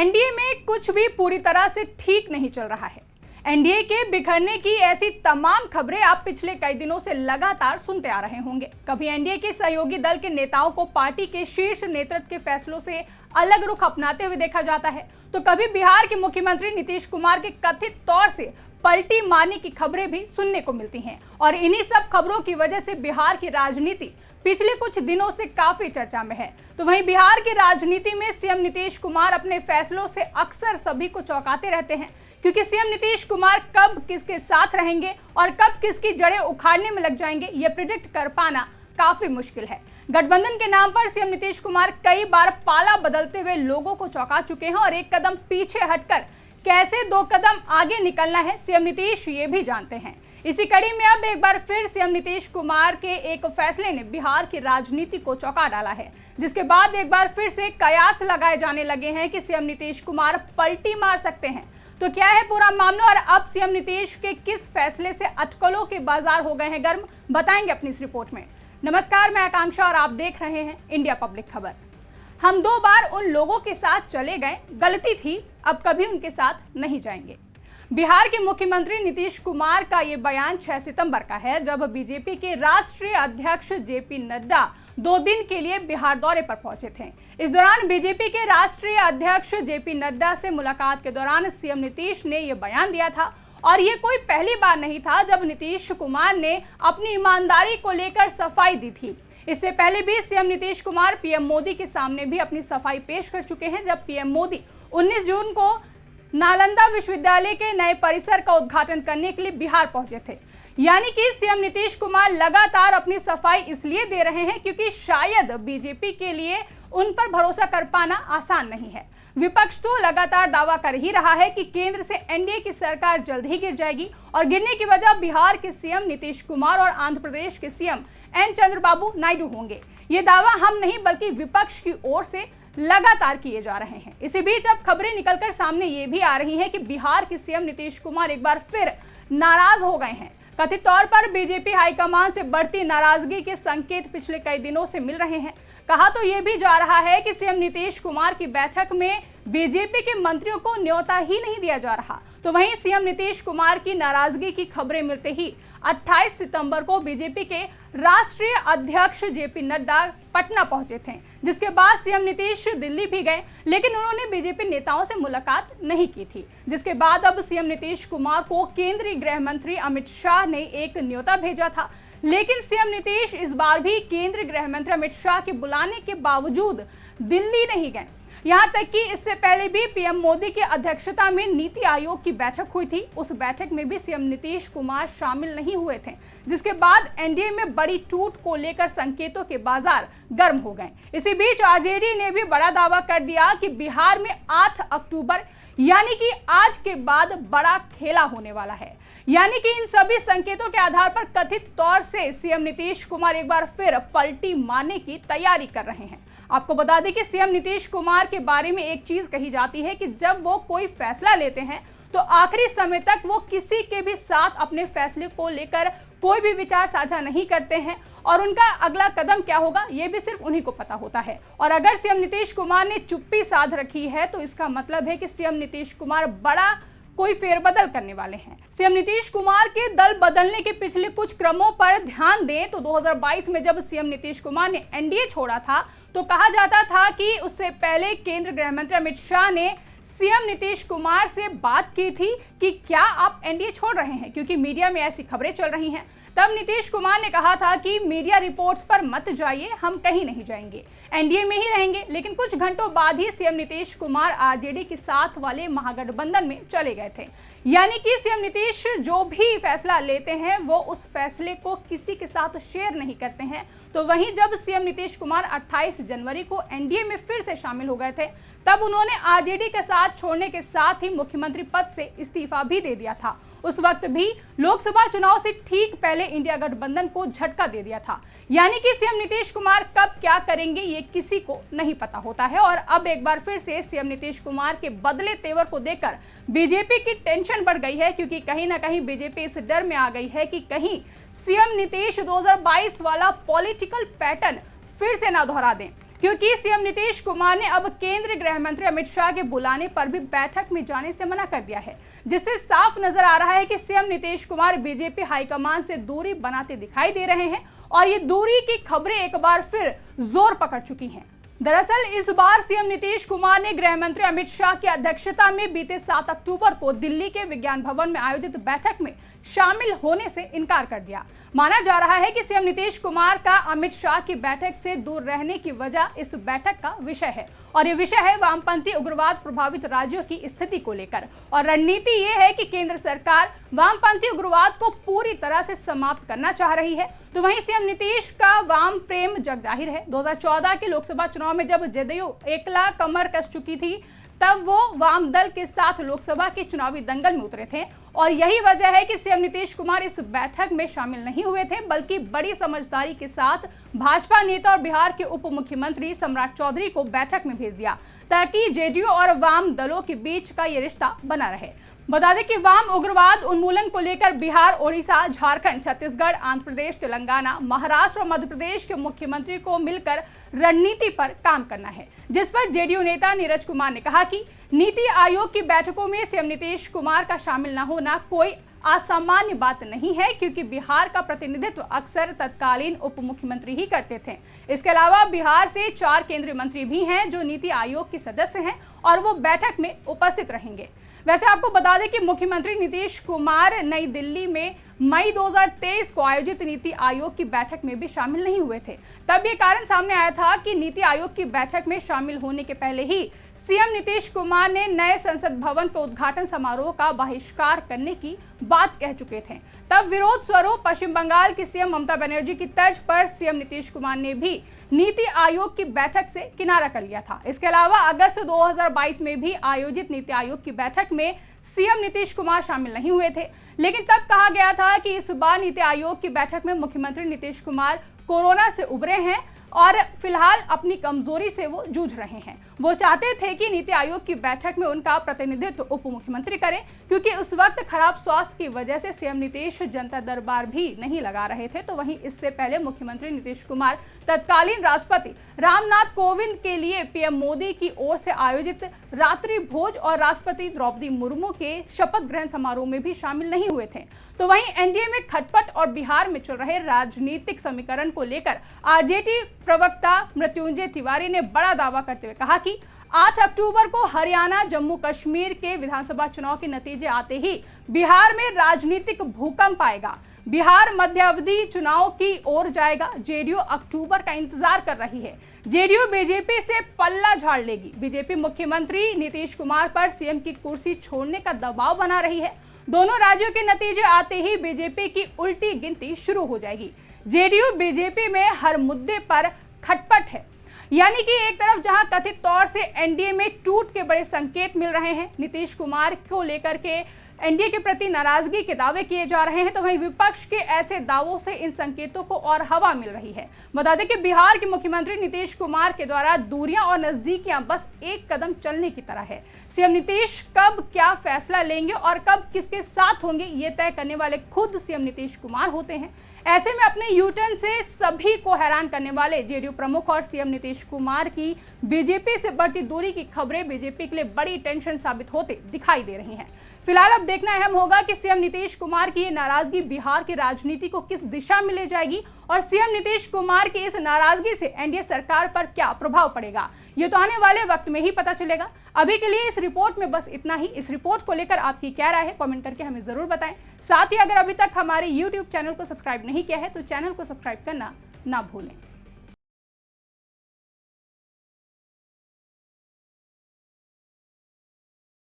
NDA में कुछ भी पूरी तरह से ठीक नहीं चल रहा है। एनडीए के बिखरने की ऐसी तमाम खबरें आप पिछले कई दिनों से लगातार सुनते आ रहे होंगे। कभी एनडीए के सहयोगी दल के नेताओं को पार्टी के शीर्ष नेतृत्व के फैसलों से अलग रुख अपनाते हुए देखा जाता है, तो कभी बिहार के मुख्यमंत्री नीतीश कुमार के कथित तौर से पलटी मारने की खबरें भी सुनने को मिलती हैं। और इन्हीं सब खबरों की वजह से बिहार की राजनीति पिछले कुछ दिनों से काफी चर्चा में है। तो वहीं बिहार की राजनीति में सीएम नीतीश कुमार अपने फैसलों से अक्सर सभी को चौंकाते रहते हैं, क्योंकि सीएम नीतीश कुमार कब किसके साथ रहेंगे और कब किसकी जड़ें उखाड़ने में लग जाएंगे, ये प्रिडिक्ट कर पाना काफी मुश्किल है। गठबंधन के नाम पर सीएम नीतीश कुमार कई बार पाला बदलते हुए लोगों को चौंका चुके हैं और एक कदम पीछे हटकर कैसे दो कदम आगे निकलना है सीएम नीतीश ये भी जानते हैं। इसी कड़ी में अब एक बार फिर सीएम नीतीश कुमार के एक फैसले ने बिहार की राजनीति को चौंका डाला है, जिसके बाद एक बार फिर से कयास लगाए जाने लगे हैं कि सीएम नीतीश कुमार पलटी मार सकते हैं। तो क्या है पूरा मामला और अब सीएम नीतीश के किस फैसले से अटकलों के बाजार हो गए हैं गर्म, बताएंगे अपनी इस रिपोर्ट में। नमस्कार, मैं आकांक्षा और आप देख रहे हैं इंडिया पब्लिक खबर। हम 2 बार उन लोगों के साथ चले गए, गलती थी, अब कभी उनके साथ नहीं जाएंगे। बिहार के मुख्यमंत्री नीतीश कुमार का ये बयान 6 सितंबर का है, जब बीजेपी के राष्ट्रीय अध्यक्ष जेपी नड्डा 2 दिन के लिए बिहार दौरे पर पहुंचे थे। इस दौरान बीजेपी के राष्ट्रीय अध्यक्ष जेपी नड्डा से मुलाकात के दौरान सीएम नीतीश ने यह बयान दिया था। और ये कोई पहली बार नहीं था जब नीतीश कुमार ने अपनी ईमानदारी को लेकर सफाई दी थी। इससे पहले भी सीएम नीतीश कुमार पीएम मोदी के सामने भी अपनी सफाई पेश कर चुके हैं, जब पीएम मोदी 19 जून को नालंदा विश्वविद्यालय के नए परिसर का उद्घाटन करने के लिए बिहार पहुंचे थे। यानी कि सीएम नीतीश कुमार लगातार अपनी सफाई इसलिए दे रहे हैं क्योंकि शायद बीजेपी के लिए उन पर भरोसा कर पाना आसान नहीं है। विपक्ष तो लगातार दावा कर ही रहा है कि केंद्र से एनडीए की सरकार जल्द ही गिर जाएगी और गिरने की वजह बिहार के सीएम नीतीश कुमार और आंध्र प्रदेश के सीएम एन चंद्रबाबू नायडू होंगे। ये दावा हम नहीं बल्कि विपक्ष की ओर से लगातार किए जा रहे हैं। इसी बीच अब खबरें निकलकर सामने ये भी आ रही हैं कि बिहार के सीएम नीतीश कुमार एक बार फिर नाराज हो गए हैं। कथित तौर पर बीजेपी हाईकमान से बढ़ती नाराजगी के संकेत पिछले कई दिनों से मिल रहे हैं। कहा तो ये भी जा रहा है कि सीएम नीतीश कुमार की बैठक में बीजेपी के मंत्रियों को न्योता ही नहीं दिया जा रहा। तो वहीं सीएम नीतीश कुमार की नाराजगी की खबरें मिलते ही 28 सितंबर को बीजेपी के राष्ट्रीय अध्यक्ष जेपी नड्डा पटना पहुंचे थे, जिसके बाद सीएम नीतीश दिल्ली भी गए, लेकिन उन्होंने बीजेपी नेताओं से मुलाकात नहीं की थी। जिसके बाद अब सीएम नीतीश कुमार को केंद्रीय गृह मंत्री अमित शाह ने एक न्योता भेजा था, लेकिन सीएम नीतीश इस बार भी केंद्रीय गृह मंत्री अमित शाह के बुलाने के बावजूद दिल्ली नहीं गए। यहां तक कि इससे पहले भी पीएम मोदी की अध्यक्षता में नीति आयोग की बैठक हुई थी, उस बैठक में भी सीएम नीतीश कुमार शामिल नहीं हुए थे, जिसके बाद एनडीए में बड़ी टूट को लेकर संकेतों के बाजार गर्म हो गए। इसी बीच आरजेडी ने भी बड़ा दावा कर दिया कि बिहार में 8 अक्टूबर यानी कि आज के बाद बड़ा खेला होने वाला है। यानी कि इन सभी संकेतों के आधार पर कथित तौर से सीएम नीतीश कुमार एक बार फिर पलटी मारने की तैयारी कर रहे हैं। आपको बता दें कि सीएम नीतीश कुमार के बारे में एक चीज कही जाती है कि जब वो कोई फैसला लेते हैं तो आखिरी समय तक वो किसी के भी साथ अपने फैसले को लेकर कोई भी विचार साझा नहीं करते हैं और उनका अगला कदम क्या होगा ये भी सिर्फ उन्हीं को पता होता है। और अगर सीएम नीतीश कुमार ने चुप्पी साध रखी है तो इसका मतलब है कि सीएम नीतीश कुमार बड़ा कोई फेरबदल करने वाले हैं। सीएम नीतीश कुमार के दल बदलने के पिछले कुछ क्रमों पर ध्यान दें तो 2022 में जब सीएम नीतीश कुमार ने एनडीए छोड़ा था तो कहा जाता था कि उससे पहले केंद्रीय गृह मंत्री अमित शाह ने सीएम नीतीश कुमार से बात की थी कि क्या आप एनडीए छोड़ रहे हैं, क्योंकि मीडिया में ऐसी खबरें चल रही हैं। तब नीतीश कुमार ने कहा था कि मीडिया रिपोर्ट्स पर मत जाइए, हम कहीं नहीं जाएंगे, एनडीए में ही रहेंगे। लेकिन कुछ घंटों बाद ही सीएम नीतीश कुमार आरजेडी के साथ वाले महागठबंधन में चले गए थे। यानी कि सीएम नीतीश जो भी फैसला लेते हैं वो उस फैसले को किसी के साथ शेयर नहीं करते हैं। तो वहीं जब सीएम नीतीश कुमार 28 जनवरी को एनडीए में फिर से शामिल हो गए थे, तब उन्होंने आरजेडी के साथ छोड़ने के साथ ही मुख्यमंत्री पद से इस्तीफा भी दे दिया था। उस वक्त भी लोकसभा चुनाव से ठीक पहले इंडिया गठबंधन को झटका दे दिया था। यानी कि सीएम नीतीश कुमार कब क्या करेंगे ये किसी को नहीं पता होता है। और अब एक बार फिर से सीएम नीतीश कुमार के बदले तेवर को देखकर बीजेपी की टेंशन बढ़ गई है, क्योंकि कहीं ना कहीं बीजेपी इस डर में आ गई है कि कहीं सीएम नीतीश 2022 वाला पॉलिटिकल पैटर्न फिर से ना दोहरा दें। क्योंकि सीएम नीतीश कुमार ने अब केंद्रीय गृह मंत्री अमित शाह के बुलाने पर भी बैठक में जाने से मना कर दिया है, जिससे साफ नजर आ रहा है कि CM Nitish Kumar BJP high command से दूरी बनाते दिखाई दे रहे हैं और ये दूरी की खबरें एक बार फिर जोर पकड़ चुकी हैं। दरअसल इस बार सीएम नीतीश कुमार ने गृह मंत्री अमित शाह की अध्यक्षता में बीते 7 अक्टूबर को दिल्ली के विज्ञान भवन में आयोजित बैठक में शामिल होने से इनकार कर दिया। माना जा रहा है कि सीएम नीतीश कुमार का अमित शाह की बैठक से दूर रहने की वजह इस बैठक का विषय है और ये विषय है वामपंथी उग्रवाद प्रभावित राज्यों की स्थिति को लेकर। और रणनीति ये है कि केंद्र सरकार वामपंथी उग्रवाद को पूरी तरह से समाप्त करना चाह रही है, तो वहीं सीएम नीतीश का वाम प्रेम जग जाहिर है। 2014 के लोकसभा चुनाव में जब जदयू एकला कमर कस चुकी थी, तब वो वाम दल के साथ लोकसभा के चुनावी दंगल में उतरे थे और यही वजह है कि सीएम नीतीश कुमार इस बैठक में शामिल नहीं हुए थे, बल्कि बड़ी समझदारी के साथ भाजपा नेता और बिहार के उप मुख्यमंत्री सम्राट चौधरी को बैठक में भेज दिया ताकि जेडीयू और वाम दलों के बीच का ये रिश्ता बना रहे। बता दें कि वाम उग्रवाद उन्मूलन को लेकर बिहार, ओडिशा, झारखंड, छत्तीसगढ़, आंध्र प्रदेश, तेलंगाना, महाराष्ट्र और मध्य प्रदेश के मुख्यमंत्री को मिलकर रणनीति पर काम करना है, जिस पर जेडीयू नेता नीरज कुमार ने कहा कि नीति आयोग की बैठकों में सीएम नीतीश कुमार का शामिल न होना कोई असामान्य बात नहीं है, क्योंकि बिहार का प्रतिनिधित्व अक्सर तत्कालीन उप मुख्यमंत्री ही करते थे। इसके अलावा बिहार से 4 केंद्रीय मंत्री भी हैं जो नीति आयोग के सदस्य हैं और वो बैठक में उपस्थित रहेंगे। वैसे आपको बता दें कि मुख्यमंत्री नीतीश कुमार नई दिल्ली में मई 2023 को आयोजित नीति आयोग की बैठक में भी शामिल नहीं हुए थे। तब ये कारण सामने आया था कि नीति आयोग की बैठक में शामिल होने के पहले ही सीएम नीतीश कुमार ने नए संसद भवन के उद्घाटन समारोह का बहिष्कार करने की बात कह चुके थे। तब विरोध स्वरूप पश्चिम बंगाल की सीएम ममता बनर्जी की तर्ज पर सीएम नीतीश कुमार ने भी नीति आयोग की बैठक से किनारा कर लिया था। इसके अलावा अगस्त 2022 में भी आयोजित नीति आयोग की बैठक में सीएम नीतीश कुमार शामिल नहीं हुए थे, लेकिन तब कहा गया था कि इस बार नीति आयोग की बैठक में मुख्यमंत्री नीतीश कुमार कोरोना से उबरे हैं और फिलहाल अपनी कमजोरी से वो जूझ रहे हैं। वो चाहते थे कि नीति आयोग की बैठक में उनका प्रतिनिधित्व उप मुख्यमंत्री करें, क्योंकि उस वक्त खराब स्वास्थ्य की वजह से सीएम नीतीश जनता दरबार भी नहीं लगा रहे थे। तो वहीं इससे पहले मुख्यमंत्री नीतीश कुमार तत्कालीन राष्ट्रपति रामनाथ कोविंद के लिए पीएम मोदी की ओर से आयोजित रात्रि भोज और राष्ट्रपति द्रौपदी मुर्मू के शपथ ग्रहण समारोह में भी शामिल नहीं हुए थे। तो वहीं एनडीए में खटपट और बिहार में चल रहे राजनीतिक समीकरण को लेकर आरजेडी प्रवक्ता मृत्युंजय तिवारी ने बड़ा दावा करते हुए कहा कि 8 अक्टूबर को हरियाणा, जम्मू कश्मीर के विधानसभा चुनाव के नतीजे आते ही बिहार में राजनीतिक भूकंप आएगा। बिहार मध्यावधि चुनाव की ओर जाएगा। जेडीयू अक्टूबर का इंतजार कर रही है। जेडीयू बीजेपी से पल्ला झाड़ लेगी। बीजेपी मुख्यमंत्री नीतीश कुमार पर सीएम की कुर्सी छोड़ने का दबाव बना रही है। दोनों राज्यों के नतीजे आते ही बीजेपी की उल्टी गिनती शुरू हो जाएगी। जेडीयू बीजेपी में हर मुद्दे पर खटपट है, यानी कि एक तरफ जहां कथित तौर से एनडीए में टूट के बड़े संकेत मिल रहे हैं, नीतीश कुमार को लेकर के एनडीए के प्रति नाराजगी के दावे किए जा रहे हैं, तो वहीं विपक्ष के ऐसे दावों से इन संकेतों को और हवा मिल रही है। बता दें कि बिहार के मुख्यमंत्री नीतीश कुमार के द्वारा दूरियां और नजदीकियां बस एक कदम चलने की तरह है। सीएम नीतीश कब क्या फैसला लेंगे और कब किसके साथ होंगे, ये तय करने वाले खुद सीएम नीतीश कुमार होते हैं। ऐसे में अपने यूटर्न से सभी को हैरान करने वाले जेडीयू प्रमुख और सीएम नीतीश कुमार की बीजेपी से बढ़ती दूरी की खबरें बीजेपी के लिए बड़ी टेंशन साबित होते दिखाई दे रही हैं। फिलहाल अब देखना अहम होगा कि सीएम नीतीश कुमार की ये नाराजगी बिहार की राजनीति को किस दिशा में ले जाएगी और सीएम नीतीश कुमार की इस नाराजगी से एनडीए सरकार पर क्या प्रभाव पड़ेगा, ये तो आने वाले वक्त में ही पता चलेगा। अभी के लिए इस रिपोर्ट में बस इतना ही। इस रिपोर्ट को लेकर आपकी क्या राय है, कमेंट करके हमें जरूर बताएं। साथ ही अगर अभी तक हमारे YouTube चैनल को सब्सक्राइब नहीं किया है तो चैनल को सब्सक्राइब करना ना भूलें।